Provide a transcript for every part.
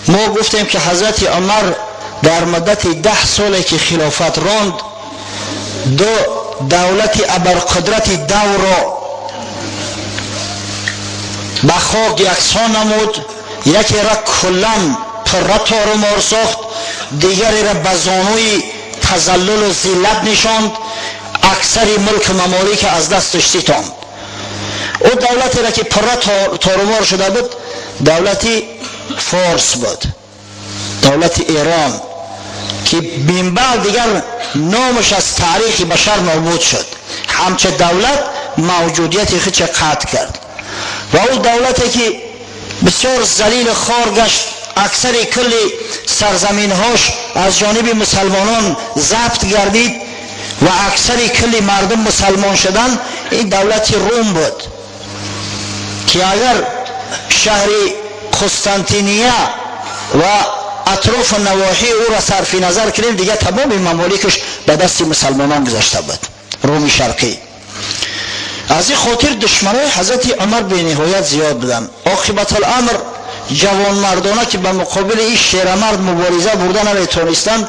ما گفتیم که حضرت عمر در مدت 10 ساله که خلافت راند دو دولت ابرقدرت دور را به خاک یکسان نمود. یکی را کلن پره تارمار ساخت، دیگری را به زانوی تذلل و ذلت نشاند، اکثر ملک ممالک از دستش ستاند. او دولتی را که پره تارمار شده بود دولت فارس بود، دولت ایران، که بین بعد دیگر نامش از تاریخ بشر نابود شد. همچه دولت موجودیت خودش قطع کرد و او دولتی که بسیار ذلیل خوار گشت، اکثر کل سرزمین هاش از جانب مسلمانان ضبط گردید و اکثر کل مردم مسلمان شدن، این دولت روم بود که اگر شهر قسطنطینیه و اطراف نواحی او را صرف نظر کنیم دیگه تمام ممالکش به دست مسلمانان گذشته بود، روم شرقی. از این خاطر دشمنای حضرت عمر به نهایت زیاد بودن. عاقبت الامر جوان مردانه که به مقابل این شیرمرد مبارزه بردن نمیتونستند،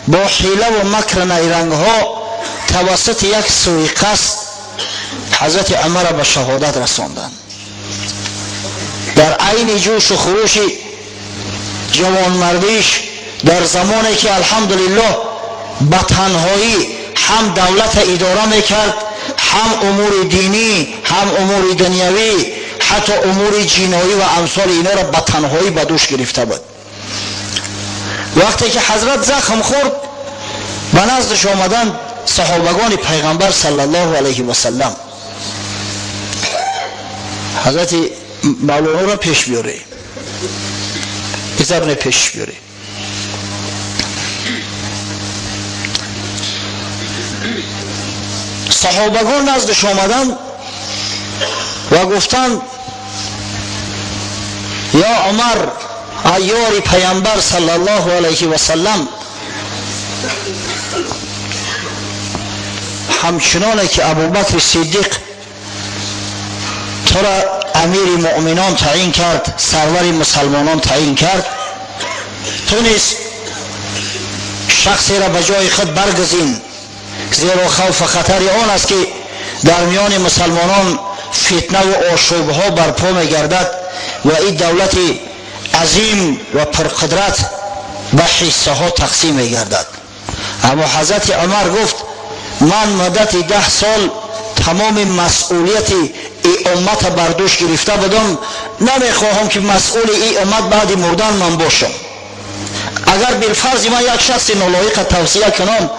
با حیله و مکر نیرنگ ها توسط یک سوءقصد حضرت عمر به شهادت رساندند. در عین جوش و خروش جوان مردیش، در زمانی که الحمدلله به تنهایی هم دولت اداره میکرد، هم امور دینی، هم امور دنیوی، حتی امور جنایی و امثال اینا را به تنهایی به دوش گرفته بود. وقتی که حضرت زخم خورد به نزدش آمدن صحابگان پیغمبر صلی الله علیه و سلم. حضرت مولانا را پیش بیاره، ابن پیش بیاره. صحابگان نزدش آمدن و گفتند یا عمر ایار پیامبر صلی الله علیه و سلم، همچنانه که ابوبکر صدیق تو را امیر مؤمنان تعیین کرد، سرور مسلمانان تعیین کرد، تو نیز شخصی را به جای خود برگزین، زیرا خوف خطر آن است که در میان مسلمانان فتنه و آشوب ها برپا می گردد و این دولت عظیم و پرقدرت به حصه ها تقسیم می گردد. اما حضرت عمر گفت من مدت 10 سال تمام مسئولیت ای امت بردوش گرفته بودم، نمیخواهم که مسئول ای امت بعد مردن من باشم. اگر بالفرض من یک شخص نالایق توصیه کنم،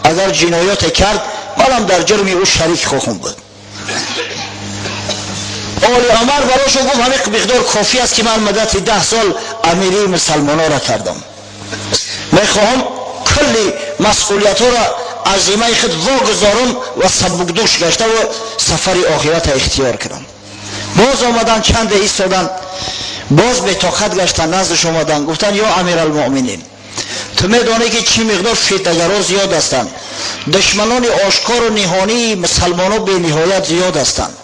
اگر جنایات کرد منم در جرم او شریک خواهم بود. آل عمر براشو گفت همین مقدار کافی است که من مدت 10 سال امیری مسلمانان را کردم، میخواهم کلی مسئولیت را عظیمه خود واگذارم و سبکدوش گشته و سفر آخرت اختیار کنم. باز آمدن چند ایستادن، باز به طاقت گشتن نزدش آمدن، گفتن یا امیر المؤمنین تو میدانی که چی مقدار فتنه‌گرا زیاد هستند، دشمنان آشکار و نهانی مسلمانان به نهایت زیاد هستند،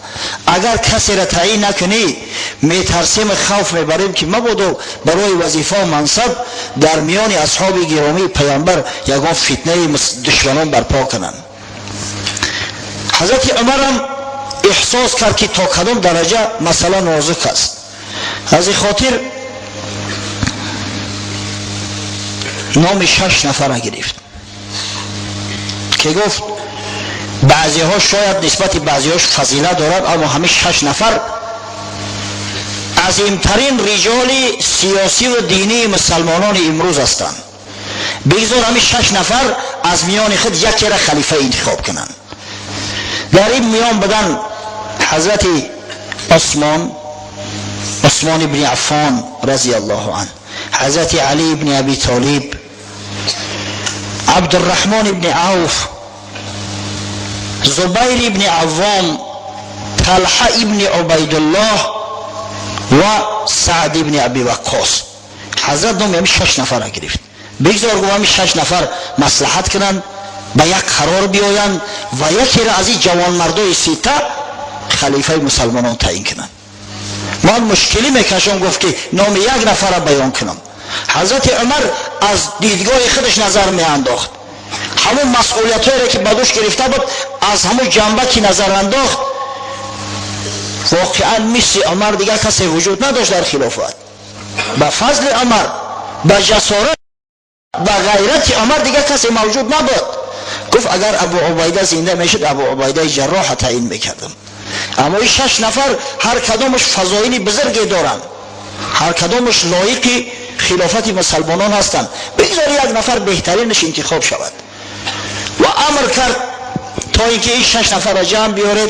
اگر کسی را تعیین نکنی میترسیم، خوف میبریم که مبادا برای وظیفه و منصب در میان اصحاب گرامی پیامبر یگان فتنه دشمنان برپا کنند. حضرت عمر هم احساس کرد که تا کدام درجه مسئله نازک است. از این خاطر نام 6 نفر را گرفت که گفت بعضی ها شاید نسبت بعضی هاش فضیلت دارد، اما همه 6 نفر عظیمترین رجال سیاسی و دینی مسلمانان امروز هستند. بگذار همه 6 نفر از میان خود یکی را خلیفه انتخاب کنند. در این میان بدن حضرت عثمان ابن عفان رضی الله عنه، حضرت علی ابن ابی طالب، عبدالرحمن ابن عوف، زبیر ابن عوام، طلحه ابن عبیدالله و سعد ابن ابی وقاص. حضرت نام همین 6 نفر را گرفت. بگذار گفت همین 6 نفر مصلحت کنند، به یک قرار بیایند و یکی را از این جوان مردای سیته خلیفه مسلمانان تعیین کنند. من مشکلی میکشم گفت که نام یک نفر را بیان کنم. حضرت عمر از دیدگاه خودش نظر می انداخت، همون مسئولیت هایی که بدوش گرفته بود از همون جنبه که نظر انداخت. واقعا مثل عمر دیگر کسی وجود نداشت در خلافت. به فضل عمر، به جسارت، به غیرت عمر دیگر کسی موجود نبود. گفت اگر ابو عبیده زنده میشد ابو عبیده جراح تعیین میکردم. اما این 6 نفر هر کدامش فضایل بزرگی دارند، هر کدامش لایق خلافت مسلمانان هستند. بگذار یک نفر بهترینش انتخاب شود و امر کرد تا اینکه این 6 نفر را جمع بیارید،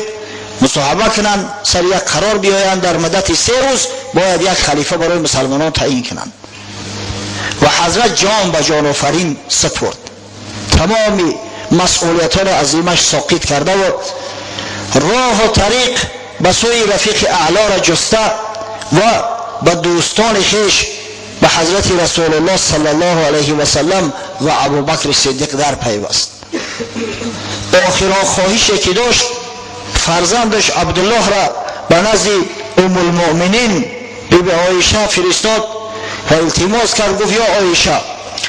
مصاحبه کنند، سر یک قرار بیایند در مدت 3 روز باید یک خلیفه برای مسلمانان تعیین کنند. و حضرت جان به جان آفرین سپرد، تمام مسئولیت را از ذمه‌اش ساقط کرده و راه و طریق به سوی رفیق اعلی را جسته و به دوستان خویش به حضرت رسول الله صلی الله علیه و سلم و ابوبکر صدیق در پیوست. آخرین خواهشی که داشت فرزندش عبدالله را به نزد ام المؤمنین بیبی عایشه فرستاد و التماس کرد. گفت یا عایشه،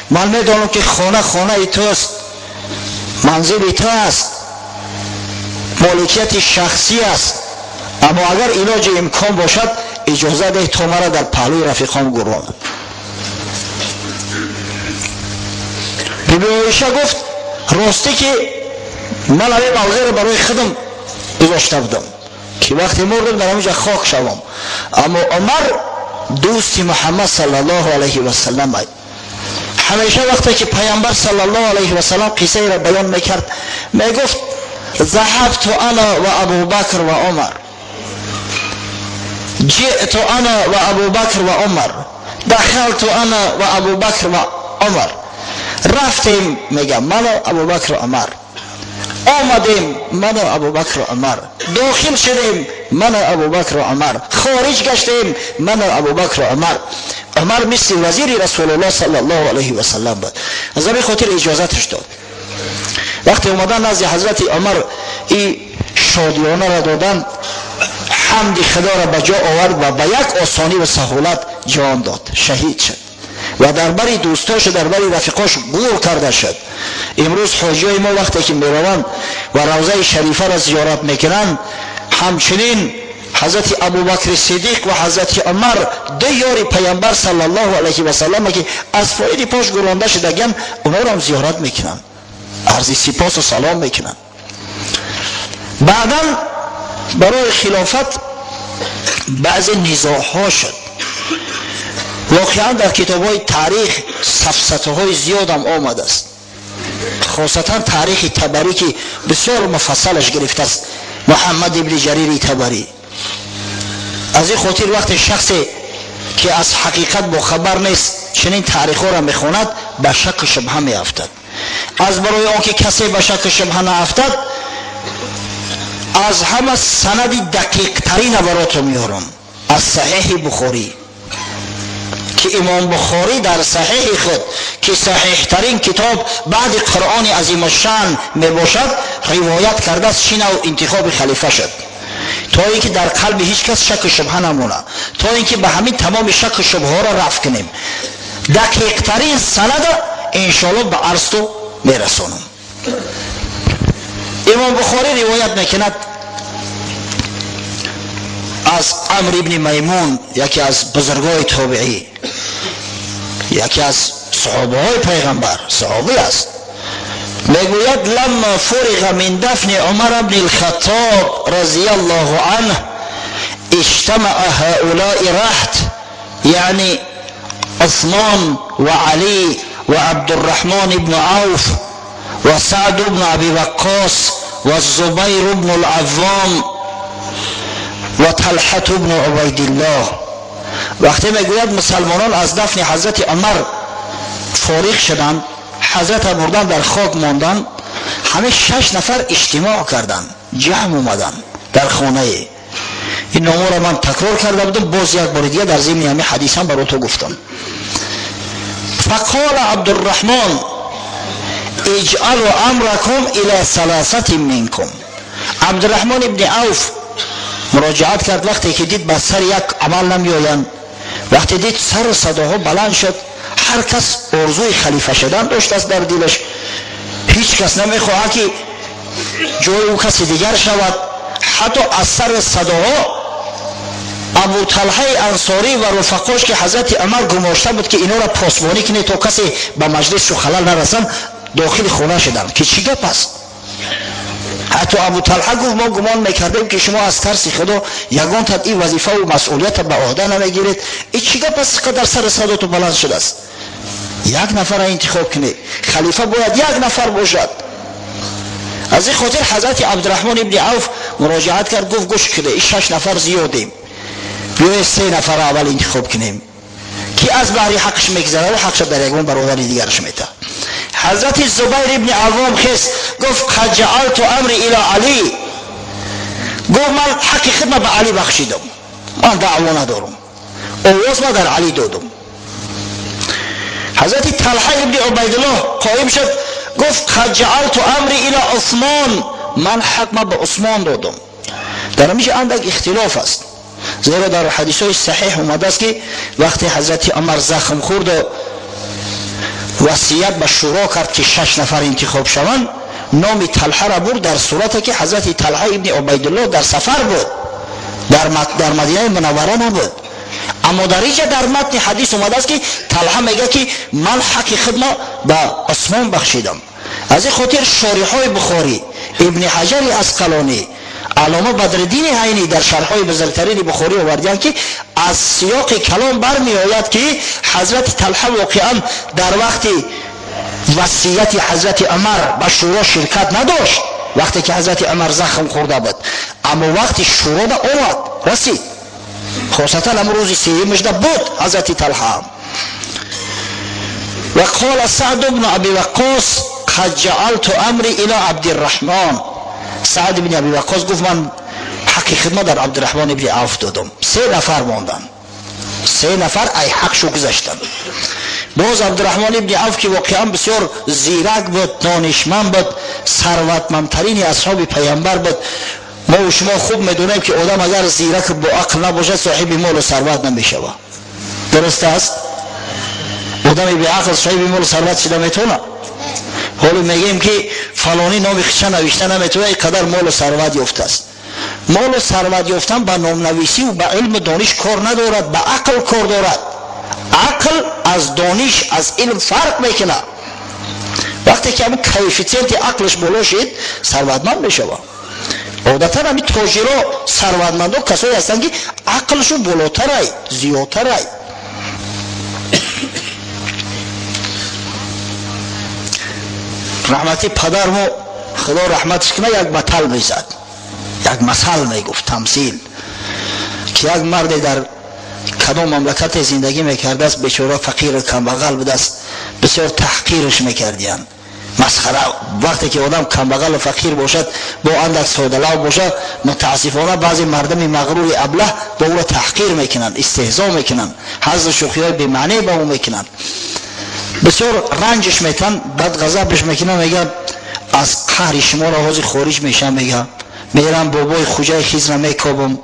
من میدانم که خانه توست، منزل تو است، مالکیت شخصی است، اما اگر علاج امکان باشد اجازه ده تا مرا در پهلوی رفیقام گرانم. بیبی عایشه گفت راستی که من این موضوع را برای خودم گذاشته بودم که وقتی مردم در همینجا خاک شوم، اما عمر دوست محمد صلی الله علیه و سلم بود. همیشه وقتی که پیامبر صلی الله علیه و سلم قصه را بیان میکرد میگفت ذهبت انا و ابوبکر و عمر، جئت انا و ابوبکر و عمر، دخلت انا و ابوبکر و عمر. رفتیم میگم من و ابوبکر و عمر، آمدیم من و ابوبکر و عمر، داخل شدیم من و ابوبکر و عمر، خارج گشتیم من و ابوبکر و عمر. عمر مثل وزیر رسول الله صلی الله علیه و سلم بود، از همین خاطر اجازتش داد. وقتی اومدن نزد حضرت عمر این شادیانه را دادن، حمد خدا را به جا آورد و به یک آسانی و سهولت جان داد، شهید شد و در بری دوستاش و در بری رفیقاش گور کرده شد. امروز حاجیای ما وقتی که میروند و روضه شریفه را زیارت میکنند، همچنین حضرت ابوبکر صدیق و حضرت عمر دو یار پیامبر صلی الله علیه و سلم که از فاید پاش گرانده شدگان، اونا را هم زیارت میکنند، عرض سپاس و سلام میکنند. بعدا برای خلافت بعض نزاع ها شد. واقعا در کتاب های تاریخ سفسطه های زیاد هم آمده است، خاصتا تاریخ طبری که بسیار مفصلش گرفته است، محمد ابن جریر طبری. از این خاطر وقت شخصی که از حقیقت با خبر نیست چنین تاریخ ها را میخواند به شک شبهه میافتد. از برای آنکه کسی به شک شبهه نافتد، از همه سند دقیق ترین برات میارم از صحیح بخاری که امام بخاری در صحیح خود که صحیح ترین کتاب بعد قرآن عظیم الشان می باشد روایت کرده است، چین و انتخاب خلیفه شد تا اینکه در قلب هیچ کس شک شبهه نمونه، تا اینکه به همین تمام شک شبهه را رفع کنیم. دقیق ترین سند انشاءالله به عرض تو میرسونم. امام بخاری روایت میکند از عمرو ابن میمون، یکی از بزرگای تابعی، یکی از صحابه های پیغمبر، صحابی است، میگوید لما فرغ من دفن عمر بن الخطاب رضی الله عنه اجتمع هؤلاء رهط، یعنی عثمان و علی و عبدالرحمن بن عوف و سعد بن ابی وقاص و الزبیر بن العوام و طلحه بن عبیدالله. وقتی میگوید مسلمانان از دفن حضرت عمر فارغ شدند، حضرت بردن در خاک ماندن، همه 6 نفر اجتماع کردند، جمع اومدن در خانه. این نامه را من تکرار کرده بودم، باز یک بار دیگه در ضمن همین حدیث هم براتون گفتم. فقال عبدالرحمن اجعلوا امرکم الی 3 منکم. عبدالرحمن ابن عوف مراجعت کرد، وقتی که دید به سر یک عمل نمیآیند، وقتی دید سر صداها بلند شد، هر کس ارزوی خلیفه شدن داشت است در دلش. هیچ کس نمیخواهد که جای او کسی دیگر شود. حتی از سر صداها ابو طلحه انصاری و رفقاش که حضرت عمر گماشته بود که اینا را پاسبانی کنه تا کسی به مجلس خلل نرسن، داخل خانه شدن که چی گپ است. حتی ابو طلحه گفت ما گمان میکردیم که شما از ترس خدا یگان تا این وظیفه و مسئولیت به عهده نمیگیرید. این چی گپ است که در سر صدا تو بلند شده است؟ یک نفر انتخاب کنه. خلیفه باید یک نفر باشد. از این خاطر حضرت عبدالرحمن ابن عوف مراجعت کرد، گفت گوش کنه این 6 نفر زیادیم، بیایید 3 نفر اول انتخاب کنیم که از بحری حقش میگذره و حقش در یگان برادر دیگرش میته. حضرت زبیر ابن عوام خست گفت قد جعلت امری الی علی، گفت من حق خدمت به علی بخشیدم، من دعوا ندارم، آواز ما در علی دادم. حضرت طلحه ابن عبیدالله قائم شد گفت قد جعلت امری الی عثمان، من حق ما به عثمان دادم. در همیشه اندک اختلاف است، زیرا در حدیث های صحیح اومده است که وقتی حضرت عمر زخم خورد و وصیت به شورا کرد که 6 نفر انتخاب شوند، نام طلحه را برد در صورتی که حضرت طلحه ابن عبیدالله در سفر بود، در مدینه منوره نبود. اما در اینجا در متن حدیث اومده است که طلحه میگه که من حق خدمت به عثمان بخشیدم. از این خاطر شارح‌های بخاری، ابن حجر عسقلانی، علامه بدرالدین عینی در شرح‌های بزرگترین بخاری آوردند که از سیاق کلام برمی آید که حضرت طلحه واقعا در وقت وصیت حضرت عمر به شورا شرکت نداشت، وقتی که حضرت عمر زخم خورده بود، اما وقتی شورا به آمد رسید، خاصتا امروز سیمش بود حضرت طلحه. و قال سعد بن ابی وقاص قد جعلت امری الی عبدالرحمن، سعد بن ابی وقاص گفت من حق خدمت در عبدالرحمن ابن عوف دادم. 3 نفر ماندن، 3 نفر ای حقشو گذاشتن. باز عبدالرحمن ابن عوف که واقعا بسیار زیرک بود، دانشمند بود، ثروتمندترین اصحاب پیامبر بود. ما و شما خوب میدونیم که آدم اگر زیرک با عقل نباشه صاحب مال و ثروت نمیشه. درست است؟ آدم بی عقل صاحب مال و ثروت شده میتونه؟ حالا میگیم که فلانی نام خودش نوشته نمیتونه، اینقدر مال و ثروت یافته است. مال و ثروت یافتن با نام نویسی و با علم و دانش کار ندارد، با عقل کار دارد. عقل از دانش از علم فرق میکنه. وقتی که همون کیفیت عقلش بالا شد ثروتمند میشه. عادتا همین تاجرها ثروتمندا کسایی هستند که عقلشون بالاتره، زیادتره. رحمتی پدرمو خدا رحمتش کنه یک مثل میزد، یک مثل میگفت، تمثیل، که یک مرد در کدام مملکت زندگی میکرده است، بیچاره فقیر و کمبغل بوده است، بسیار تحقیرش میکردند، مسخره. وقتی که آدم کمبغل و فقیر باشد، با اندک ساده‌لو باشد، متاسفانه بعضی مردم مغرور ابله با او را تحقیر میکنند، استهزا میکنند، حظ شوخی‌های بی معنی با او میکنند، بسیار رنجش میتن، بعد غضبش میکنه، میگه از قهر شما را حاضر خارج میشم، میگه میرم بابای خوجه خیز را میکابم،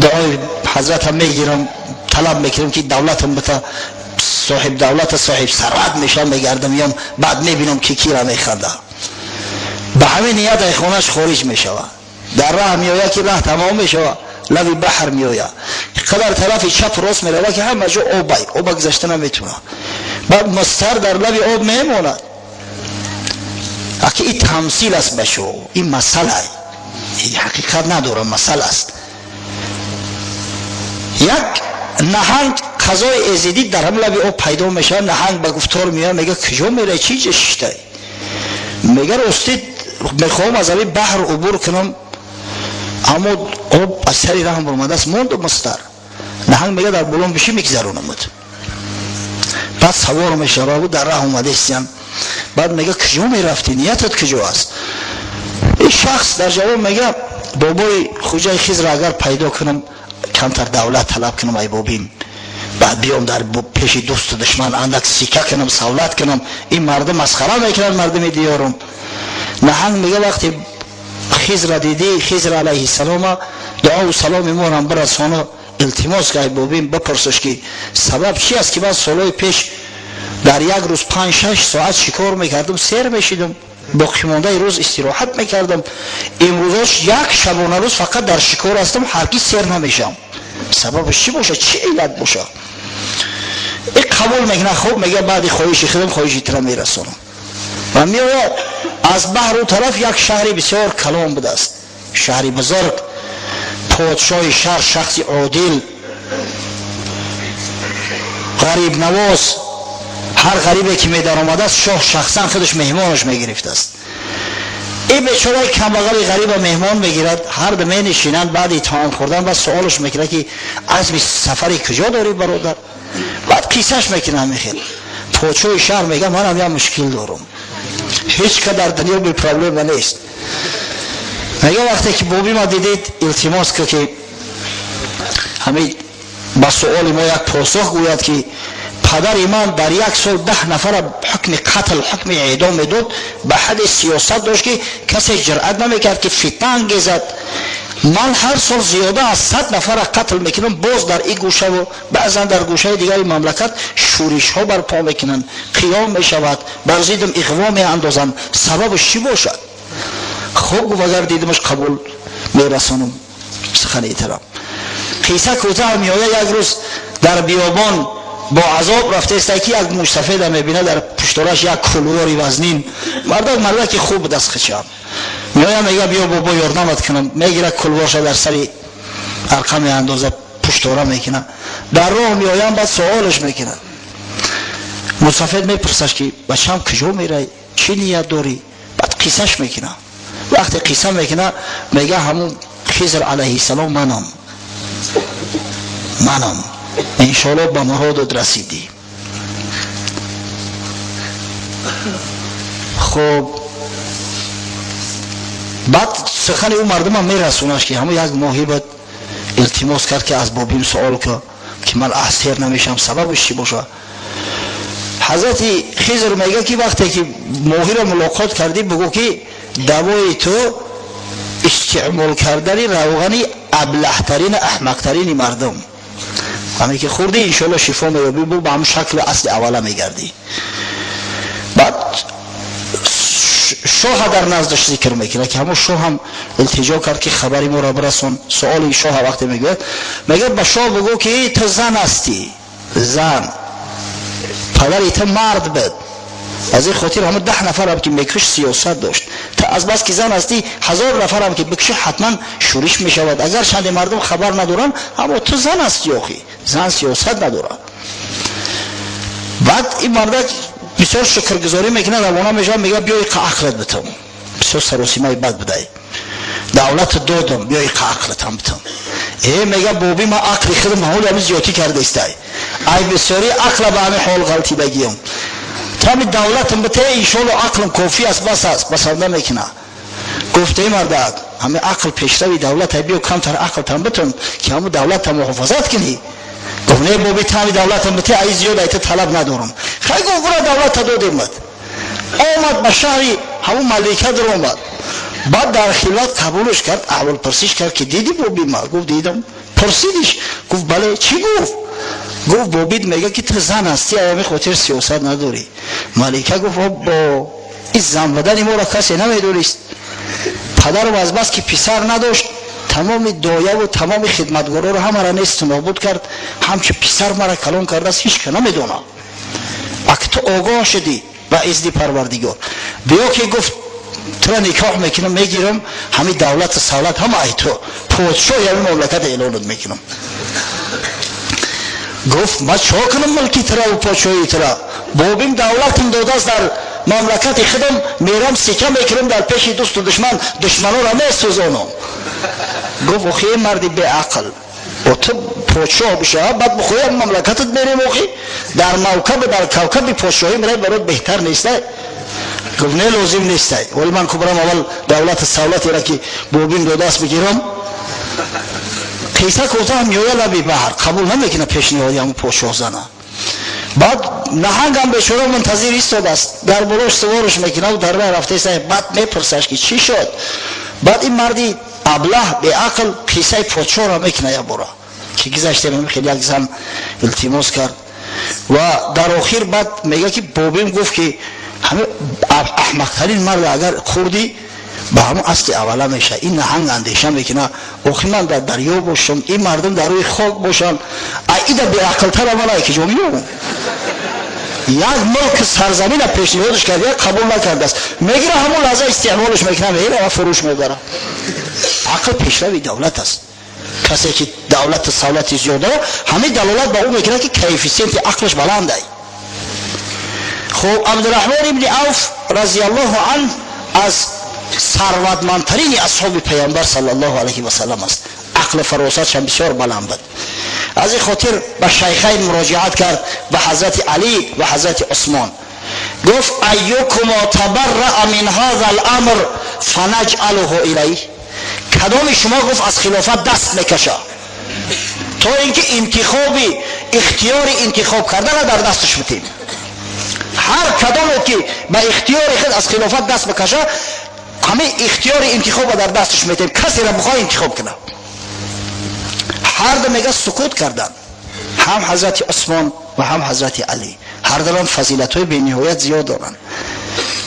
دعای حضرت هم میگیرم، طلب میکنم که دولتم بتا، صاحب دولت صاحب ثروت میشم، میگردم یم، بعد میبینم که کی را میخنده. به همین نیت ای خونش خارج میشوه، در راه میآید که راه تمام میشوه، لبی بحر میآید، قدر طرف چپ راست میروه که همه جا آب گذشته نمیتونه، بعد مستر در لبی آب میماند. اگه این تمثیل است بشو، این مسئله، این حقیقت نداره، مسئله است. یک نهنگ غذای ازیدی در هم لبی آب پیدا میشه، نهنگ به گفتار میاد، میگه کجا میره، چی جشته؟ میگه راستی میخوام از این بحر عبور کنم، اما آب از سری راه برمده است، موند مستر. نهنگ میگه در بلون بشی میگذرونم. بعد سوار میشه، را بود در راه اومده استیم، بعد میگه کجا میرفتی، نیتت کجا است؟ این شخص در جواب میگه بابای خوجه خیز را اگر پیدا کنم، کمتر دولت طلب کنم ای بابیم، بعد بیام در پیش دوست و دشمن اندک سیکه کنم، سولت کنم، این مردم مسخره میکنن مردم دیارم. نهنگ میگه وقتی خیز را دیدی، خیز را علیه السلام دعا و سلام ما را برسانه، التماس که ای بابیم بپرسش که سبب چی است که من سالهای پیش در یک روز 5-6 ساعت شکار میکردم، سیر میشیدم، باقی مانده روز استراحت میکردم. امروزش یک شبانه روز فقط در شکار هستم، هرگز سیر نمیشم. سببش چی باشه؟ چی علت باشه؟ این قبول میکنه. خوب میگه بعد خواهش خودم خواهشی تر میرسونم. و میآید از بحر و طرف یک شهری بسیار کلان بوده است، شهری بزرگ. پادشاه شهر شخصی عادل، غریب نواز. هر غریبی که می در آمده است شاه شخصا خودش مهمانش میگرفته است. این بیچاره کمبغل غریب مهمان میگیرد، هر دو می نشینند، بعد طعام خوردن بعد سوالش میکنه که عزم سفری کجا داری برادر؟ بعد کیسهش میکنه میخیر. پادشاه شهر میگه منم یه مشکل دارم، هیچ که در دنیا بی پرابلم نیست. میگه وقتی که بابی ما دیدید التماس که همین با سؤال ما یک پاسخ گوید که پدر من در یک سال 10 نفر حکم قتل، حکم اعدام میداد. به حد سیاست داشت که کسی جرأت نمیکرد که فتنه انگیزد. من هر سال زیاده از 100 نفر قتل میکنم، باز در این گوشه و بعضا در گوشه دیگر مملکت شورش ها برپا میکنن، قیام میشود، بر ضدم اغوا میاندازن. سببش چی باشد؟ خوب اگر دیدمش قبول میرسانم سخن احترام. قصه کوتاه میآید. یک روز در بیابان با عذاب رفته است که یک موش سفید میبینه، در پشتارش یک کلوری وزنین. مردک خوب دست خچم میآید، میگه بیا بابا یاردمت کنم. میگیره کلوارش در سری ارقام اندازه پشتاره میکنه. در راه میآیم، بعد سوالش میکنه. موش سفید میپرسش که بچه‌م کجا میری؟ چی نیت داری؟ بعد قصهش میکنه. وقتی قصه میکنه میگه همون خضر علیه السلام منم انشاءالله به مرادت رسیدی. خب بعد سخن او مردم هم میرسونش که همون یک ماهی بعد التماس کرد که از بابیم سوال که من اسیر نمیشم، سببش چی باشه؟ حضرت خضر میگه که وقتی که ماهی را ملاقات کردی بگو که دوای تو استعمال کردن روغنی ابلهترین احمقترین مردم، همین که خوردی انشاءالله شفا میابی، به همون شکل اصل اوله میگردی. بعد شاه در نزدش ذکر میکنه که همون شاه هم التجا کرد که خبری ما را برسون. سؤال شاه وقتی میگه به شاه بگو که تو زن هستی، زن، پدر تو مرد بود. از این خاطر همه 10 نفر هم که میکش سیاست داشت. تا از بس که زن هستی 1000 نفر هم که بکشه حتما شورش میشود. اگر چند مردم خبر ندارن اما تو زن هستی، آخی زن سیاست نداره. بعد این مرد بسیار شکرگزاری میکنه، روانه میشه، میگه بیای عقلت بتم. بسیار سروسیمه بد بدهی دولت دادم، بیای عقلت هم بتم. میگه بابی ما عقل خودم معمول همین زیادی کرده استای، ای بسیاری عقل به همین حال غلطی بگیم. تامی دولتم بته ایشالله عقلم کافی است، بس است، بسنده میکنه. گفته مردک همه عقل پیشروی دولت بیو کمتر عقل تم بتون که همون دولت هم محافظت کنی. گفت نه بابی تامی دولتم بته ای زیاد ایت طلب ندارم. خیلی گفت برا دولت دادیم آمد به شهری همون ملکه در آمد. بعد در خلوت قبولش کرد، اول پرسیش کرد که دیدی بابی ما؟ گفت دیدم. پرسیدش گفت بله. چی گفت؟ گفت بابید میگه که تو زن هستی، ایامی خاطر سیاست نداری. ملکه گفت با این زن بدن ما را کسی نمیدونست. پدر و از بس که پسر نداشت تمام دایه و تمام خدمتگارا را همه را نیست نابود کرد. همچه پسر مرا کلان کرده است هیچ که نمیدونه. اگه تو آگاه شدی و ازدی پروردگار بیا که گفت تو را نکاح میکنم میگیرم، همین دولت سالت همه ای تو پادشاه همین مملکت اعلانت میکنم. گفت ما چه کنم ملکی ترا و پادشاهی ترا؟ بابیم دولتم داده است در مملکت خودم، میرم سکه میکنم در پیش دوست و دشمنان را میسوزانم. گفت اخی مردی به عقل و تو پادشاه بشه بعد بخوی مملکتت میریم اخی در موکب در کوکب پادشاهی میره برات بهتر نیسته؟ گفت نه لازم نیسته، ولی من کبرم اول دولت سالتی را که بابیم داده است بگیرم. قیسه کوتاه میویه لبی بحر قبول نمیکنه پیشنهادی همون پادشاه زنه. بعد نهنگ هم بیچاره منتظر ایستاده است، در بروش سوارش میکنه و در راه رفته است. بعد میپرسش که چی شد؟ بعد این مردی ابله به عقل قیسه پادشاه را میکنه یا برا که گذشته خیلی یک زن التماس کرد و در آخر بعد میگه که بابیم گفت که همه احمقترین مرد اگر خوردی به همون اصل اوله میشه. این نهنگ اندیشه میکنه آخی من در دریا باشم، این مردم در روی خاک باشن، ایده به عقلتر اوله که جومیو یک ملک سرزمین پیشنهادش کرده قبول نکرده است، میگیره همون لحظه استعمالش میکنه میره و فروش میبره. عقل پیشروی دولت است. کسی که دولت سهولت زیاده همه دلالت به اون میکنه که کوفیسینت عقلش بلنده. خب عبدالرحمن ابن عوف رضی الله عنه از ثروتمندترین اصحاب پیامبر صلی الله علیه و سلم است. عقل فراستش هم بسیار بلند بود. از این خاطر به شیخین مراجعت کرد، به حضرت علی و حضرت عثمان. گفت ایکما تبرأ من هذا الامر فنجعله الیه. کدام شما گفت از خلافت دست میکشه تا اینکه انتخابی اختیار انتخاب کردن در دستش بتیم. هر کدام که به اختیار خود از خلافت دست بکشه همه اختیار انتخاب در دستش میتیم، کسی را بخواه انتخاب کنه. هر دو میگه سکوت کردن، هم حضرت عثمان و هم حضرت علی، هر دو فضیلت های بی‌نهایت زیاد دارن.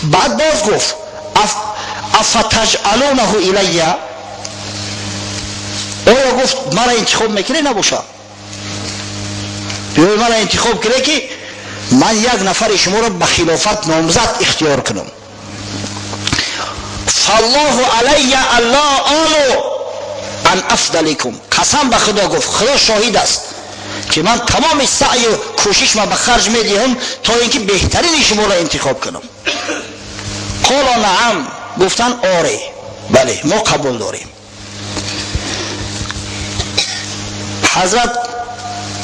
بعد باز گفت افتجعلونه الیه، آیا گفت مرا انتخاب میکنه نباشه، یا مرا انتخاب کنه که من یک نفر شما را به خلافت نامزد اختیار کنم. فالله علی الله آلو ان افضلکم، قسم به خدا گفت، خدا شاهد است که من تمام سعی و کوشش ما به خرج میدهم تا اینکه بهترین شما را انتخاب کنم. قال نعم، گفتن آره بله ما قبول داریم. حضرت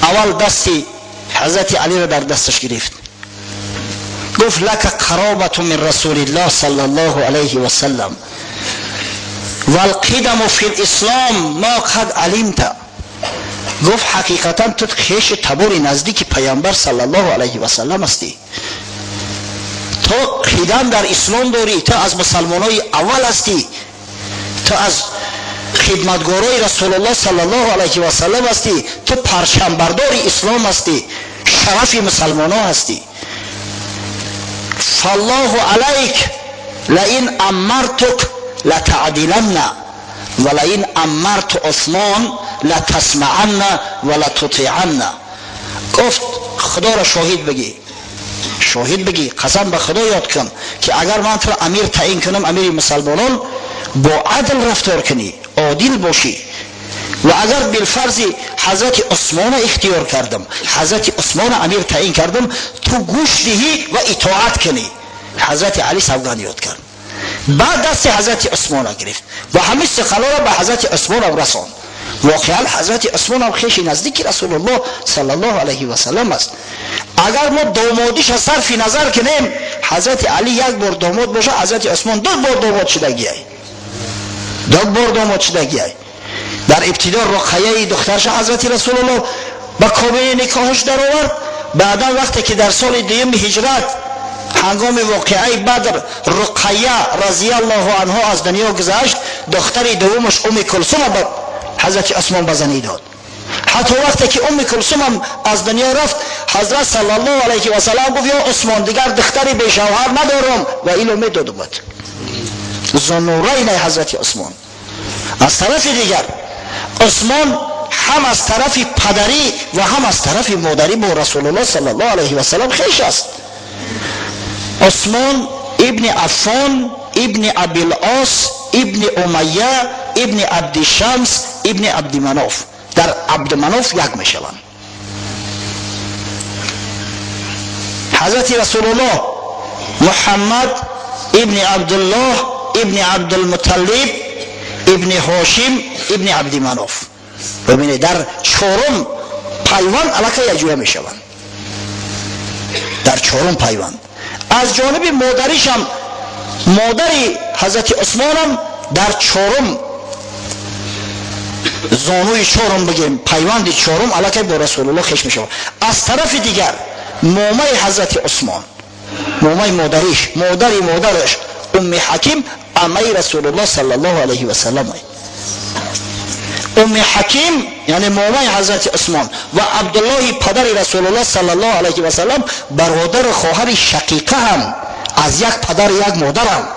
اول دستی حضرت علی را در دستش گرفت، گفت لک قرابت من رسول الله صلی الله علیه و سلم والقدم فی الاسلام ما قد علمت. گفت حقیقتا تو خیش تبار نزدیک پیامبر صلی الله علیه و سلم هستی، تو قدم در اسلام داری، تو از مسلمانای اول هستی، تو از خدمتگارای رسول الله صلی الله علیه و سلم هستی، تو پرچم بردار اسلام هستی، شرف مسلمان ها هستی. فالله علیک لئن امرتک لتعدلن ولئن امرت عثمان لتسمعن ولتطیعن. گفت خدا را شاهد بگی، شاهد بگی، قسم به خدا یاد کن که اگر من تو امیر تعیین کنم، امیر مسلمانان، با عدل رفتار کنی، عادل باشی. و اگر بالفرض حضرت عثمان اختیار کردم، حضرت عثمان امیر تعیین کردم، تو گوش دهی و اطاعت کنی. حضرت علی سوگند یاد کرد، بعد دست حضرت عثمان گرفت و همه سخلا را به حضرت عثمان رساند. واقعا حضرت عثمان هم خیش نزدیک رسول الله صلی الله علیه و سلم است. اگر ما دامادیش صرف نظر کنیم، حضرت علی یک بار داماد باشه، حضرت عثمان دو بار داماد شدگی ای، دو بار داماد شدگی ای. در ابتدا رقیه دخترش حضرت رسول الله با کابینه نکاحش در آورد. بعدا وقتی که در سال دوم هجرت هنگام واقعه بدر رقیه رضی الله عنها از دنیا گذشت، دختر دومش ام کلثوم به حضرت عثمان بزنی داد. حتی وقتی که ام کلثوم از دنیا رفت، حضرت صلی الله علیه و سلم گفت یا عثمان دیگر دختری به شوهر ندارم و اینو میدادم. ذوالنورین حضرت عثمان. از طرف دیگر عثمان هم از طرف پدری و هم از طرف مادری با رسول الله صلی الله علیه و سلم خیش است. عثمان ابن عفان ابن ابی العاص ابن امیه ابن عبد شمس ابن عبد مناف، در عبد مناف یک میشوند. حضرت رسول الله محمد ابن عبدالله ابن عبدالمطلب ابن هاشم ابن عبد مناف. ببینید در چهارم پیوند علاقه یجوه میشوند، در چهارم پیوند. از جانب مادریش هم، مادری حضرت عثمان هم در چهارم زانوی چهارم بگیم پیوند چهارم علاقه با رسول الله خیش میشه. از طرف دیگر مامه حضرت عثمان، مامه مادریش، مادرش ام حکیم عمه رسول الله صلی الله علیه و سلم. ام حکیم یعنی مامان حضرت عثمان و عبدالله پدر رسول الله صلی الله علیه و سلم برادر خواهر شقیقه هم، از یک پدر یک مادر هم.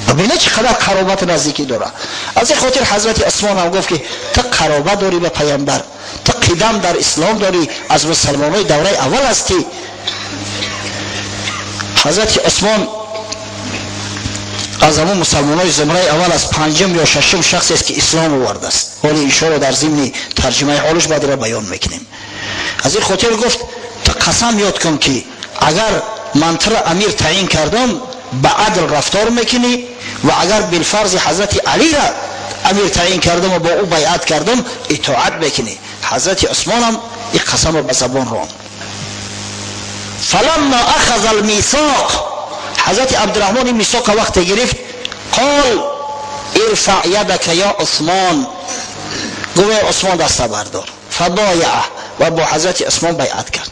ببینه چقدر قرابت نزدیکی داره. از این خاطر حضرت عثمان هم گفت که تو قرابت داری به پیامبر، تو قدم در اسلام داری، از مسلمانای دوره اول هستی. حضرت عثمان از همون مسلمانای زمره اول از پنجم یا ششم شخصی است که اسلام آورده است. ولی انشاءالله در ضمن ترجمه حالش بعد را بیان میکنیم. از این خاطر گفت تو قسم یاد کن که اگر من تو را امیر تعیین کردم به عدل رفتار میکنی و اگر بالفرض حضرت علی را امیر تعیین کردم و با او بیعت کردم اطاعت میکنی. حضرت عثمان هم این قسم را به زبان راند. فلما اخذ المیثاق، حضرت عبدالرحمن میثاق وقت گرفت، قال ارفع یدک یا عثمان، گوه عثمان دست بردار. فبایعه و با حضرت عثمان بیعت کرد.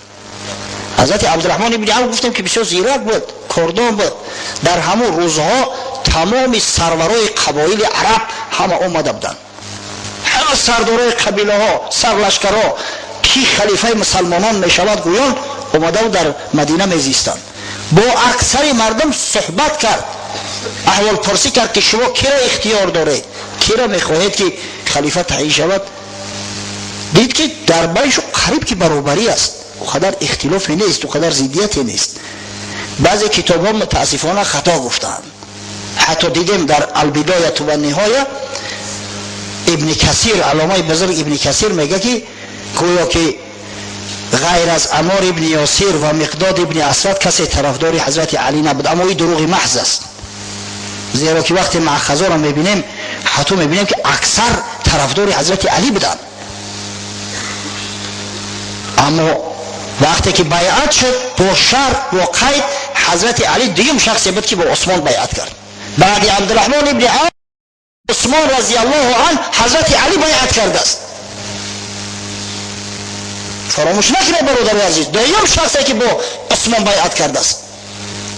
حضرت عبدالرحمن ابن عوف گفتم که بسیار زیرک بود، کردان بود. در همون روزها تمام سرورای قبایل عرب همه اومده بودن، همه سردارای قبیله ها، سرلشکرها کی خلیفه مسلمانان میشود گویان اومده و در مدینه میزیستند. با اکثر مردم صحبت کرد، احوال پرسی کرد که شما کی را اختیار دارید، کی را میخواهید که خلیفه تعیین شود. دید که در بینش قریب که برابری است، و قدر اختلافی نیست و قدر ضدیتی نیست. بعضی کتاب ها متاسفانه خطا گفتند. حتی دیدیم در البدایه و النهایه ابن کثیر، علامه بزرگ ابن کثیر میگه که گویا که غیر از عمار ابن یاسر و مقداد ابن اسود کسی طرفدار حضرت علی نبود. اما این دروغ محض است، زیرا که وقتی مأخذا را میبینیم حتی میبینیم که اکثر طرفدار حضرت علی بودند. اما وقتی که بیعت شد با شرط و قید، حضرت علی دیگه شخصی بود که با عثمان بیعت کرد. بعد عبدالرحمن ابن عوف عثمان رضی الله عنه حضرت علی بیعت کرده است. فراموش نکنه برادر عزیز، دوم شخصی که با عثمان بیعت کرده است.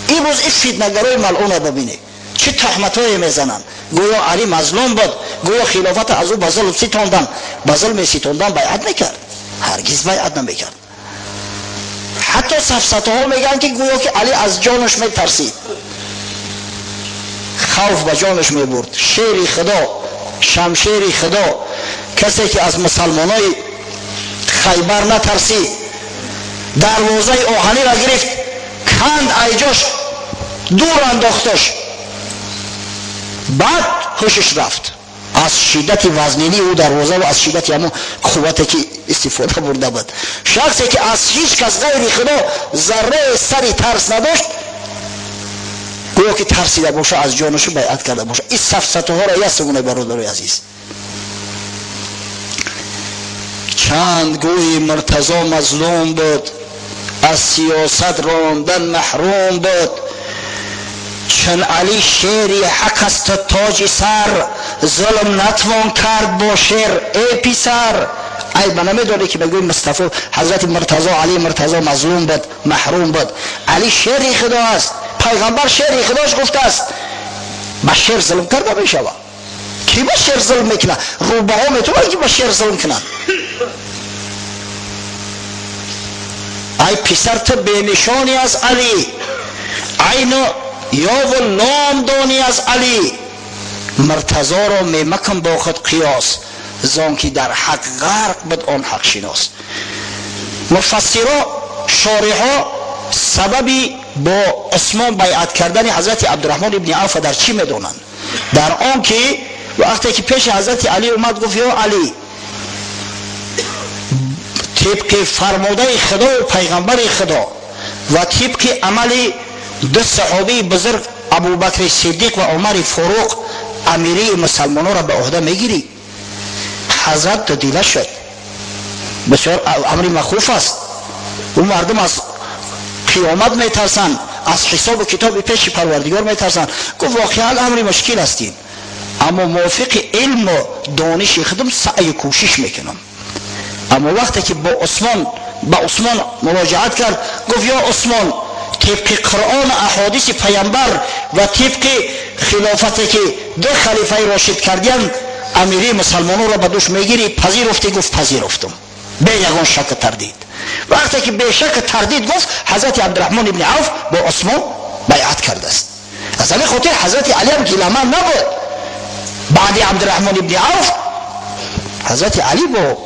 این روز این فتنه‌گرای ملعون ببینید چه تهمت‌هایی میزنن. گویا علی مظلوم بود، گویا خلافت از او به ظلم ستاندن، به ظلم ستاندن بیعت نکرد، هرگز بیعت نمیکرد. حتی سفسطه‌ها میگن که گویا که علی از جانش میترسید، خوف به جانش میبرد. شیر خدا، شمشیر خدا، کسی که از مسلمانای خیبر نترسید، دروازه آهنی را گرفت، کند ایجاش، دور انداختش، بعد هوشش رفت. از شدت وزنینی او دروازه و از شدت همون قوتی که استفاده برده بود. شخصی که از هیچ کس غیر خدا ذره سری ترس نداشت، گویا که ترسیده باشه از جانش بیعت کرده باشه. این سفسطه ها را یستمونه برادر عزیز. چند گوی مرتضی مظلوم بود، از سیاست راندن محروم بود. چون علی شیری حق است تاج سر، ظلم نتوان کرد با شیر ای پیسر. ای بنامه داره که بگوی مصطفی حضرت مرتضی علی مرتضی مظلوم بود، محروم بود. علی شیری خدا است، پیغمبر شیری خداش گفته است با شیر ظلم کرده میشود. کی با شیر ظلم میکنه؟ روبه ها میتونه که با شیر ظلم کنن. ای پسر تو بینشانی از علی، عین یا و نام دانی از علی. مرتضی را میمکن با خود قیاس، زان که در حق غرق بود آن حق شناس. مفسرا شارحا سببی با عثمان بیعت کردن حضرت عبدالرحمن ابن عوف در چی میدونند؟ در آن که وقتی که پیش حضرت علی اومد گفت یا علی، طبق فرموده خدا و پیغمبر خدا و طبق عمل دو صحابی بزرگ ابوبکر صدیق و عمر فاروق امیری مسلمانان را به عهده میگیری؟ حضرت دیده شد، بسیار امر مخوف است. اون مردم از قیامت میترسن، از حساب و کتاب پیش پروردگار میترسن. گفت واقعا امر مشکل هستیم، اما موافق علم و دانش خودم سعی کوشش میکنم. اما وقتی که با عثمان مراجعت کرد، گفت یا عثمان، طبق قرآن احادیث پیامبر و طبق خلافتی که دو خلیفه راشد کردیم، امیری مسلمانان را به دوش میگیری؟ پذیرفتی؟ گفت پذیرفتم به یگان شک تردید. وقتی که به شک تردید گفت، حضرت عبدالرحمن ابن عوف با عثمان بیعت کرده است. از همین خاطر حضرت علی هم گیله‌مند نبود. بعد عبدالرحمن ابن عوف حضرت علی با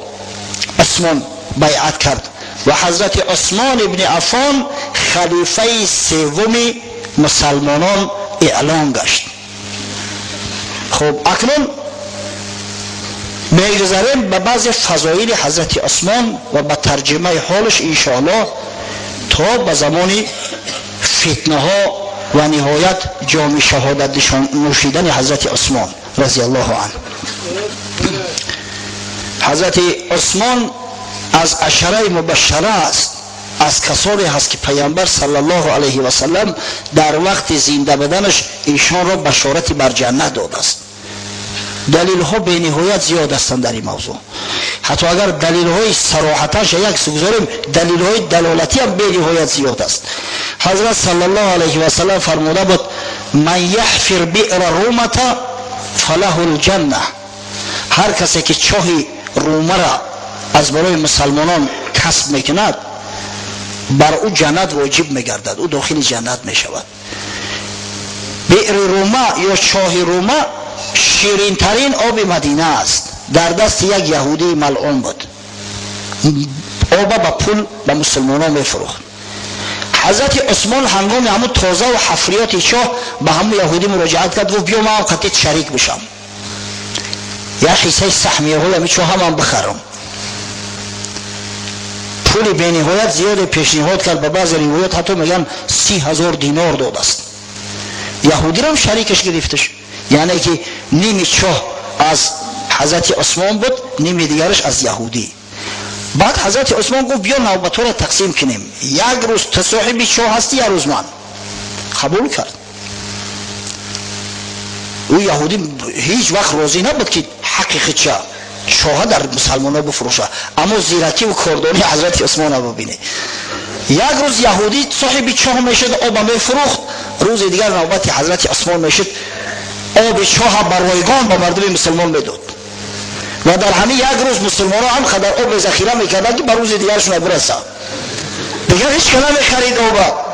عثمان بیعت کرد و حضرت عثمان ابن عفان خلیفه سوم مسلمانان اعلان گشت. خب اکنون میگذاریم به بعض فضایل حضرت عثمان و به ترجمه حالش انشاءالله تا به زمان فتنه ها و نهایت جام شهادت نوشیدن حضرت عثمان رضی الله عنه. حضرت عثمان از عشره مبشره است، از کسانی هست که پیامبر صلی الله علیه و سلم در وقت زنده بودنش ایشان را بشارت بر جنت داده است. دلیل ها به نهایت زیاد هستند در این موضوع. حتی اگر دلیل های صراحتش یک سگذاریم، دلیل های دلالتی هم به نهایت زیاد است. حضرت صلی الله علیه و سلم فرموده بود: من یحفر بئر رومه فله الجنه. هر کسی که چاه رومه را از برای مسلمانان کسب میکند، بر او جنت واجب میگردد، او داخل جنت میشود. بئر رومه یا چاه رومه شیرین ترین آب مدینه است. در دست یک یهودی ملعون بود، آب با پول به مسلمانان میفروخت. حضرت عثمان هنگام همون تازه و حفریات چاه به همون یهودی مراجعت کرد، گفت بیا من قطعت شریک بشم، یا حصه سهمیه های همی چاه هم بخرم. پول به نهایت زیاد پیشنهاد کرد. به بعض روایات حتی میگن 30,000 دینار داد است. یهودی را هم شریکش گرفتش، یعنی که نیم چاه از حضرت عثمان بود، نیم دیگرش از یهودی. بعد حضرت عثمان گفت بیا نوبت را تقسیم کنیم، یک روز تو صاحب چاه هستی، یک روز من. قبول کرد. او یهودی هیچ وقت راضی نبود که حقیقت چاه در مسلمان ها بفروشه، اما زیرکی و کاردانی حضرت عثمان ها ببینه. یک روز یهودی صاحب چاه میشد، آب میفروخت، روز دیگر نوبت حضرت عثمان میشد، آب چاه بر رایگان به مردم مسلمان میداد. و در همین یک روز مسلمان ها هم خدر آب ذخیره میکردن که بر روز دیگرشون برسه. دیگر هیچ کلمه خرید آب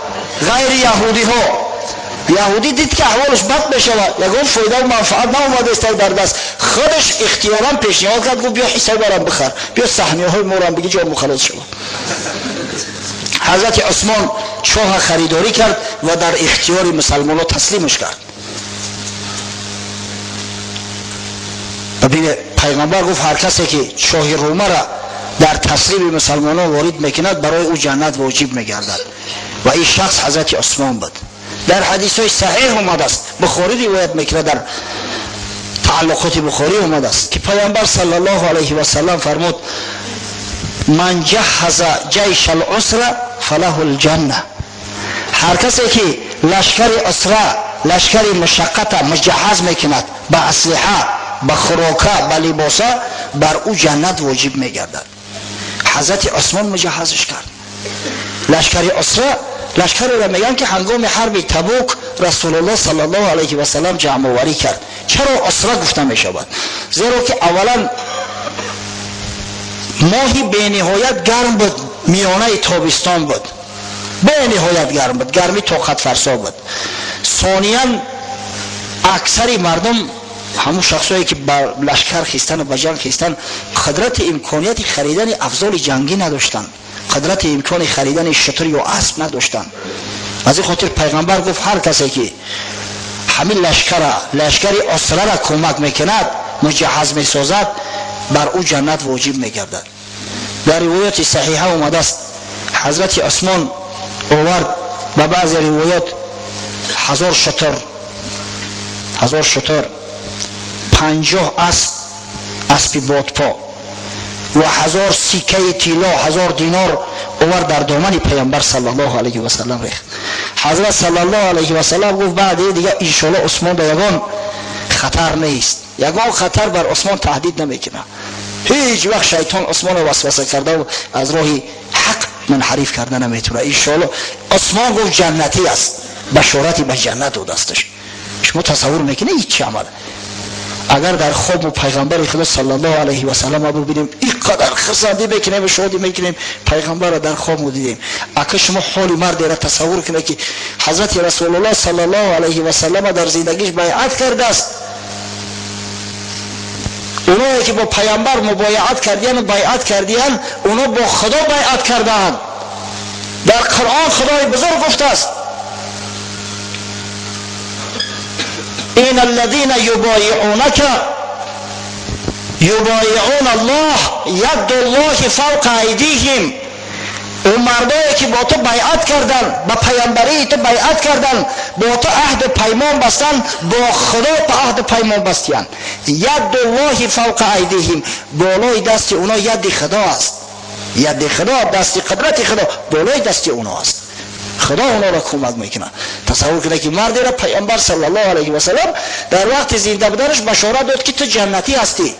غیر یهودی ها. یهودی دید که احوالش بد بشود، یگان فایده و منفعت ناومده است در دست، خودش اختیارا پیشنهاد کرد، گفت بیا حصه برام بخر، بیا سهمیه های مورم بگی جا مخلص شود. حضرت عثمان چاه خریداری کرد و در اختیار مسلمان ها تسلیمش کرد. ببین پیغمبر گفت هر کسی که چاه رومه را در تسلیم مسلمان ها وارد میکند، برای او جنت واجب میگردد. و این شخص حضرت عثمان بود. در حدیث های صحیح اومده است، بخاری روایت میکنه، در تعلقات بخاری اومده است که پیامبر صلی الله علیه و سلم فرمود: من جهز جیش العسره فله الجنه. هر کسی که لشکر اسره، لشکر مشقت مجهز میکند به اسلحه، به خوراکه، به لباسه، بر او جنت واجب میگردد. حضرت عثمان مجهزش کرد. لشکر اسره لشکر را میگن که هنگام حرب تبوک رسول الله صلی الله علیه و سلم جمع آوری کرد. چرا اسره گفته می شود؟ زیرا که اولا ماهی به نهایت گرم بود، میانه تابستان بود، به نهایت گرم بود، گرمی طاقت فرسا بود. ثانیا اکثر مردم، همون شخصایی که بر لشکر خیستن و به جنگ خیستن، قدرت امکانیت خریدن افضال جنگی نداشتند، قدرت امکان خریدن شتر یا اسب نداشتند. از این خاطر پیغمبر گفت هر کسی که همین لشکر اسره را کمک میکند، مجهز میسازد، بر او جنت واجب میگردد. در روایت صحیحه اومده است حضرت عثمان آورد به بعض روایات 1000 شتر، 50 اسب بادپا و 1000 سکه طلا، 1000 دینار آورد در دامن پیامبر صلی الله علیه و سلم ریخت. حضرت صلی الله علیه و سلم گفت بعد دیگه ان شاء الله عثمان در یگان خطر نیست، یگان خطر بر عثمان تهدید نمیکنه. هیچ وقت شیطان عثمان رو وسوسه کرده و از راه حق منحرف کرده نمیتونه. ان شاء الله عثمان گفت جنتی است، بشارتی به جنت دادستش. شما تصور میکنه هیچ عمل. اگر در خواب پیغمبر خدا صلی الله علیه و سلم رو ببینیم اینقدر خرسندی میکنیم و شادی میکنیم پیغمبر رو در خواب دیدیم. اگه شما حال مرد را تصور کنید که حضرت رسول الله صلی الله علیه و سلم در زندگیش بیعت کرده است، اونایی که با پیامبر مبایعت کردین و بیعت کردین اونا با خدا بیعت کردند. در قرآن خدای بزرگ گفته است این الذين یبایعونک یبایعون الله ید الله فوق ایدیهم. اون مردایی که با تو بیعت کردن، با پیامبری تو بیعت کردن، با تو عهد و پیمان بستن، با خدا په عهد و پیمان بستیان. ید الله فوق ایدیهم، بالای دست اونا ید خدا است. ید خدا، دست قدرت خدا بالای دست اونا است. خدا اونا را کمک میکنه. تصور کنه که مردی را پیامبر صلی الله علیه و سلم در وقت زنده بودنش بشارت داد که تو جنتی هستی،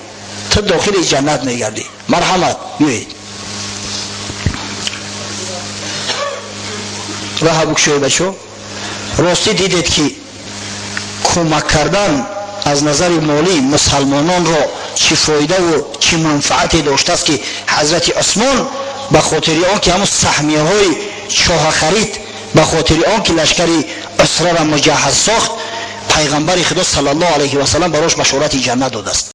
تو داخل جنت میگردی، مرحمت میوید. راه بکشوی بچو. راستی دیدید که کمک کردن از نظر مالی مسلمانان را چه فایده و چه منفعتی داشته است که حضرت عثمان به خاطر آن که همون سهمیه های شاه خرید، به خاطر آن که لشکر اسرا را مجهز ساخت، پیغمبر خدا صلی الله علیه و سلم براش بشارت جنت داده است.